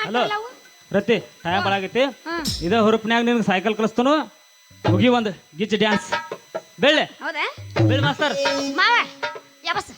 Hello ರತಿ time ಬಾಳಾಗೈತಿ ಇದ ಹುರುಪ್ನ್ಯಾಗ ನಿನ್ಗೆ cycle ಕಳಿಸ್ತಾನು ಮುಗಿ ಒಂದು ಗಿಚ್ ಡ್ಯಾನ್ಸ್ ಬೆಳ್ಳೆ ಹೌದಾ ಬೆಳ್ಳಿ ಮಾಸ್ತರ್ ಮಾವ ಯಾಬಸ್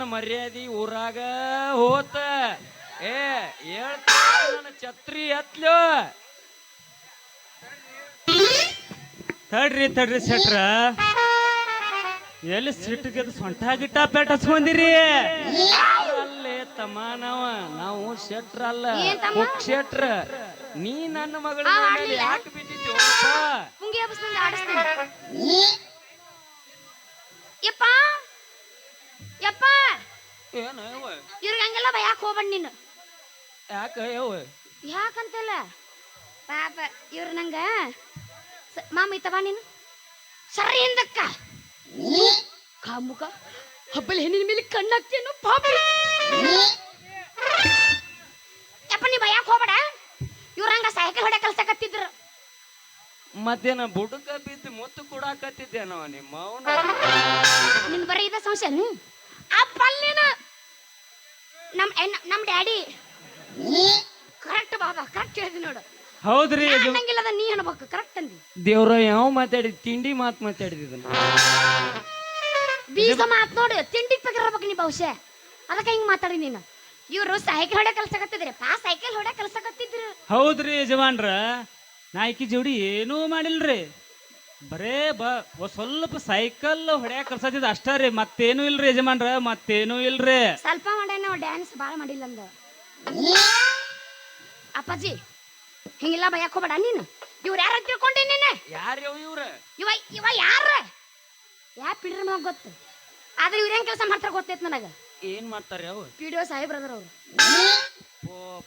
ಮರ್ಯಾದಿ ಊರಾಗ ಹೋತ ಏ ಹೇಳ್ತ ನನ್ನ ಛತ್ರಿ ಹತ್ಲು ತಡ್ರಿ ತಡ್ರಿ ಶೆಟ್ರ ಎಲ್ಲಿ ಸಿಟ್ಟಿಗೆ ಸೊಂಟ ಗಿಟ್ಟ ಪೇಟ ಹಚ್ಕೊಂಡಿರಿ ಅಲ್ಲೇ ತಮ್ಮ ನಾವು ಶೆಟ್ರ ಅಲ್ಲ ಶೆಟ್ರ ನೀ ನನ್ನ ಮಗಳ ಯಾಕೆ ಬಿದ್ದಿದ್ದಿ ಏನ ಯವ್ವ ಇವ್ರಿಗೆ ಹಂಗೆಲ್ಲ ಬಯಾಕ್ ಹೋಗ್ಬೇಡ ನೀನು. ಯಾಕ ಯವ್ವ ಯಾಕಂತಲ್ಲ ಪಾಪ ಇವ್ರು ನಂಗ ಮಾಮ ತಬಾ ನೀನು ಸರಿ ಹಿಂದಕ್ಕ ಕಾಮುಕ ಹಬ್ಬಲ್ ಹೆಣ್ಣಿನ ಮೇಲೆ ಕಣ್ಣಾಕ್ತೇನು ಪಾಪ. ಯಪ್ಪ ನೀ ಬಯಾಕ್ ಹೋಗ್ಬೇಡ. ಇವ್ರ ಹಂಗ ಸೈಕಲ್ ಹೊಡೆ ಕಲ್ಸಕತ್ತಿದ್ರು. ಮತ್ತೇನ ಬುಡಕ ಬಿದ್ದು ಮುತ್ತು ಕೊಡಾಕತ್ತಿದ್ದೇನವ ನಿಮ್ಮ ಅವನ ನಿನ್ ಬರೀ ಇದ ಸಂಶಯ ಆ ಪಲ್ಲಿನ ನಮ್ ಡ್ಯಾಡಿ ಕರೆಕ್ಟ್ ಬಾಬಾ ಕರೆಕ್ಟ್ ಹೇಳಿದ್ವಿ ನೋಡು. ಹೌದ್ರಿ ಅನ್ನಂಗಿಲ್ಲದ ನೀ ಅನ್ಬೇಕು ಕರೆಕ್ಟ್ ಅಂದಿ. ದೇವ್ರ ಯಾವ ಮಾತಾಡಿ ತಿಂಡಿ ಮಾತು ಮಾತಾಡಿದ ಬೀಜ ಮಾತ್ ನೋಡು ತಿಂಡಿ ಪಗಿರ್ಬೇಕು ನೀ ಬಹುಶಃ ಅದಕ್ಕೆ ಹಿಂಗ್ ಮಾತಾಡಿ ನೀನು. ಇವ್ರು ಸೈಕಲ್ ಹೊಡೆ ಕಲ್ಸಕತ್ತಿದ್ರಿ ಸೈಕಲ್ ಹೊಡೆ ಕಲ್ಸಕತ್ತಿದ್ರು. ಹೌದ್ರಿ ಯಜಮಾನ್ರ ನಾ ಈಕಿ ಜೋಡಿ ಏನೂ ಮಾಡಿಲ್ರಿ ಬರೇ ಸ್ವಲ್ಪ ಸೈಕಲ್ ಹೊಡ್ಯಾಕ ಕಲ್ಸತ್ತಿದ್ ಅಷ್ಟ ರೀ ಮತ್ತೇನು ಇಲ್ರಿ ಯಜಮಾನ್ರ ಮತ್ತೇನು ಇಲ್ರಿ. ಸ್ವಲ್ಪ ಮಾಡ್ಯಾನ ನಾವು ಡ್ಯಾನ್ಸ್ ಬಾಳ ಮಾಡಿಲ್ಲ ಅಂದ. ಅಪ್ಪಾಜಿ ಹಿಂಗಿಲ್ಲ ಬಯಕ್ ಹೋಗ್ಬೇಡ ನೀನು. ಇವ್ರು ಯಾರ ತಿಳ್ಕೊಂಡಿ ನೀನು? ಯಾರ ಇವ್ರ ಇವ ಇವ ಯಾರ ಯಾ ಪಿಡ್ರ ಮಗ ಗೊತ್ತು ಆದ್ರೆ ಇವ್ರ ಹೆಂಗ್ ಕೆಲಸ ಮಾಡ್ತಾರ ಗೊತ್ತೈತ್ ನನಗ. ಏನ್ ಮಾಡ್ತಾರ ಯಾವ ಪಿಡಿಒ ಸಾಹೇಬ್ರದ್ರ ಅವ್ರು.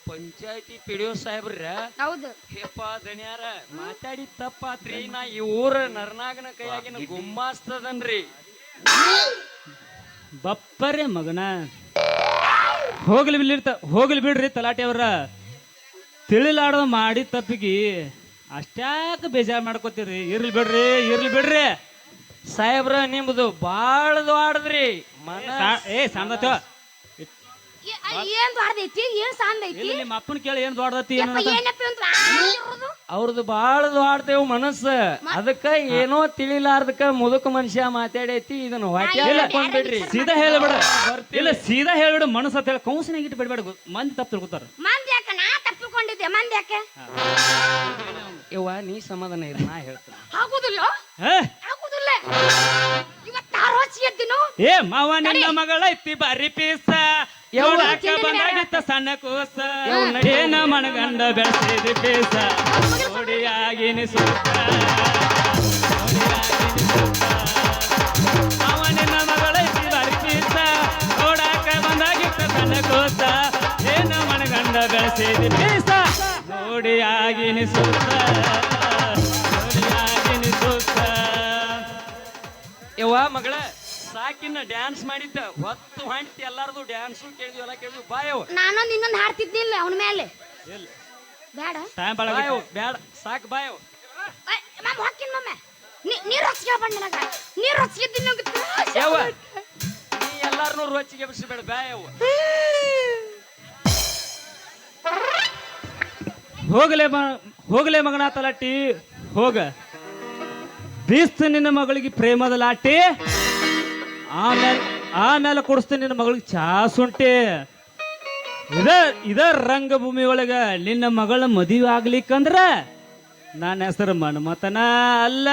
ಪಂಚಾಯತಿ ಪಿಡಿಒ ಸಾಹೇಬ್ರ ಹೌದು. ಹೇಪ ದಣಿಯಾರ ಮಾತಾಡಿ ತಪ್ಪಾತ್ರಿ. ನಾ ಈ ಊರ ನರ್ನಾಗನ ಕೈಯಾಗಿನ ಗುಮ್ಮಾಸ್ತದನ್ರಿ. ಬಪ್ಪರೇ ಮಗನ ಹೋಗ್ಲಿ ಬಿಡ್ರಿ ತಲಾಟಿ ಅವ್ರ ತಿಳಿಲಾಡೋ ಮಾಡಿ ತಪ್ಪಿಗಿ ಅಷ್ಟ್ಯಾಕ ಬೇಜಾರ್ ಮಾಡ್ಕೋತೀರಿ. ಇರ್ಲಿ ಬಿಡ್ರಿ ಸಾಹೇಬ್ರ ನಿಮ್ದು ಬಾಳ ದ್ವಾಡದ್ರಿ ಸಣ್ಣದ ಏನ್ ದೊಡ್ಡದೈತಿ ಏನ್ ಸಾಂದ್ ಐತಿ? ನಿಮ್ಮ ಅಪ್ಪನ ಕೇಳಿ ಏನ್ ದೊಡ್ಡದೈತಿ ಅವ್ರದ್ದು ಬಾಳ ದ್ವಾಡ್ತೇವ್ ಮನಸ್ಸ. ಅದಕ್ಕ ಏನೋ ತಿಳಿಲಾರ್ದಕ್ಕ ಮುದುಕ ಮನುಷ್ಯ ಮಾತಾಡೈತಿ. ಇದನ್ನ ಹೊಟ್ಟೆ ಸೀದಾ ಹೇಳ್ಬೇಡ ಇಲ್ಲ ಸೀದಾ ಹೇಳ್ಬೇಡ ಮನಸ್ಸು ಅಂತ ಹೇಳಿ ಕೌನ್ಸಿನಾಗ ಇಟ್ಟು ಬಿಡ್ಬೇಡ ಮಂದಿ ತಪ್ಪು ತಿಳ್ಕೊತಾರ. ಮಂದಿ ಯಾಕ ನಾ ತಪ್ಪಿಕೊಂಡಿದ್ದೆ ಮಂದಿ ಯಾಕೆ? ಯವ್ವ ನೀ ಸಮಾಧಾನ ಇರು ನಾ ಹೇಳ್ತೀನಿ. ಆಗುದಿಲ್ಲ ಆಗುದಿಲ್ಲ ಇವತ್ತ ರೋಚಿ ಎದ್ದಿನು ಏ ಮಾವ ನಿನ್ನ ಮಗಳ ಐತಿ ಬಾರಿ ಪೀಸ ನೋಡಾಕ ಬಂದಾಗಿತ್ತ ಸಣ್ಣ ಕೂಸ ಏನ ಮನಗಂಡ ಬೆಳೆಸಿದ ಪೀಸ ನೋಡಿಯಾಗಿನಿ ಸೂತ ಮಾವ ನಿನ್ನ ಮಗಳ ಐತಿ ಬಾರಿ ಪೀಸ ನೋಡಾಕ ಬಂದಾಗಿತ್ತ ಸಣ್ಣ ಕೂಸ ಏನ ಮನಗಂಡ ಬೆಳೆಸಿದ ಪೀಸ ನೋಡಿಯಾಗಿನಿ ಸೂತ ನೋಡಿಯಾಗಿನಿ ಸೂತ. ಯವ್ವ ಮಗಳ ಸಾಕಿನ ಡ್ಯಾನ್ಸ್ ಮಾಡಿದ್ದ ಹೊತ್ತು ಹೊಂಟಿ ಎಲ್ಲಾರ್ದು ಡ್ಯಾನ್ಸು ಕೇಳಿದ್ವಿ ಎಲ್ಲ ಕೇಳಿದ್ವಿ. ಬಾಯವ್ ನಾನೊಂದು ಇನ್ನೊಂದು ಹಾಡ್ತಿದ್ನಿಲ್ಲ ಅವನ ಮೇಲೆ ಬೇಡ ಬ್ಯಾಡ ಸಾಕ್ ಬಾಯವ್ ಮಾಮ ಹಾಕಿನ ಮಮ್ಮ ನೀರು ಹಚ್ಚಿಗೆ ಬಂದ ನನಗ ನೀರು ಹಚ್ಚಿದ್ದೀನಿ ಯವ್ವ ನೀ ಎಲ್ಲಾರನ್ನೂ ರೋಚಿಗೆ ಬಿಡಿಸ್ಬೇಡ ಬಾಯವ್. ಹೋಗಲೇ ಮಗನ ತಲಾಟಿ ಹೋಗ ಬೀಸ್ತು ನಿನ್ನ ಮಗಳಿಗೆ ಪ್ರೇಮದ ಲಾಟಿ ಆಮೇಲೆ ಕೊಡಿಸ್ತೀನಿ ನಿನ್ನ ಮಗಳಿಗೆ ಚಾ ಶುಂಠಿ. ಇದ ರಂಗಭೂಮಿ ಒಳಗ ನಿನ್ನ ಮಗಳ ಮದುವೆ ಆಗ್ಲಿಕ್ಕಂದ್ರ ನನ್ನ ಹೆಸರು ಮನ್ಮತನ ಅಲ್ಲ.